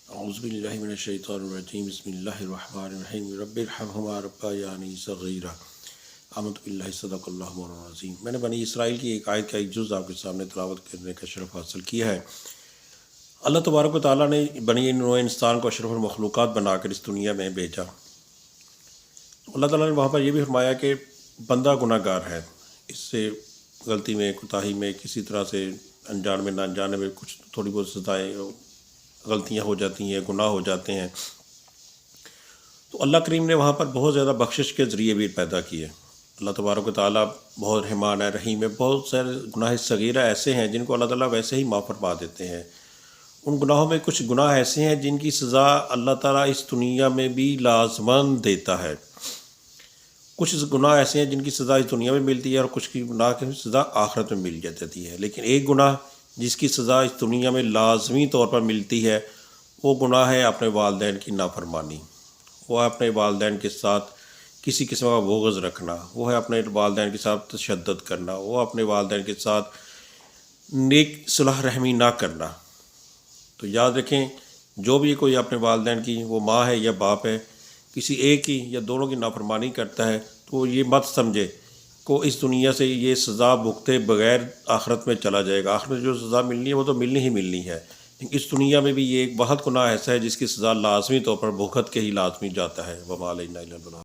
اعوذ باللہ من الشیطان الرجیم بسم اللہ الرحمن الرحیم رب ارحمہما ربیانی صغیرا آمنت باللہ صدق اللہ مولانا العظیم۔ میں نے بنی اسرائیل کی ایک آیت کا ایک جز آپ کے سامنے تلاوت کرنے کا شرف حاصل کیا ہے۔ اللہ تبارک و تعالیٰ نے بنی نوع انسان کو اشرف المخلوقات بنا کر اس دنیا میں بھیجا۔ اللہ تعالیٰ نے وہاں پر یہ بھی فرمایا کہ بندہ گناہ گار ہے، اس سے غلطی میں کوتاہی میں کسی طرح سے انجان میں نہ انجانے میں کچھ تھوڑی بہت سزائیں غلطیاں ہو جاتی ہیں، گناہ ہو جاتے ہیں، تو اللہ کریم نے وہاں پر بہت زیادہ بخشش کے ذریعے بھی پیدا کیے۔ اللہ تبارک و تعالیٰ بہت رحمان ہے، رحیم ہے۔ بہت سارے گناہ صغیرہ ایسے ہیں جن کو اللہ تعالیٰ ویسے ہی معاف فرما دیتے ہیں۔ ان گناہوں میں کچھ گناہ ایسے ہیں جن کی سزا اللہ تعالیٰ اس دنیا میں بھی لازماً دیتا ہے۔ کچھ گناہ ایسے ہیں جن کی سزا اس دنیا میں ملتی ہے اور کچھ کی گناہ کی سزا آخرت میں مل جاتی ہے، لیکن ایک گناہ جس کی سزا اس دنیا میں لازمی طور پر ملتی ہے وہ گناہ ہے اپنے والدین کی نافرمانی۔ وہ ہے اپنے والدین کے ساتھ کسی قسم کا بغض رکھنا، وہ ہے اپنے والدین کے ساتھ تشدد کرنا، وہ اپنے والدین کے ساتھ نیک صلح رحمی نہ کرنا۔ تو یاد رکھیں، جو بھی کوئی اپنے والدین کی، وہ ماں ہے یا باپ ہے، کسی ایک کی یا دونوں کی نافرمانی کرتا ہے تو وہ یہ مت سمجھے کو اس دنیا سے یہ سزا بھگتے بغیر آخرت میں چلا جائے گا۔ آخرت میں جو سزا ملنی ہے وہ تو ملنی ہی ملنی ہے، لیکن اس دنیا میں بھی یہ ایک بہت گناہ ایسا ہے جس کی سزا لازمی طور پر بھگت کے ہی لازمی جاتا ہے۔ وما علینا الا البلاغ۔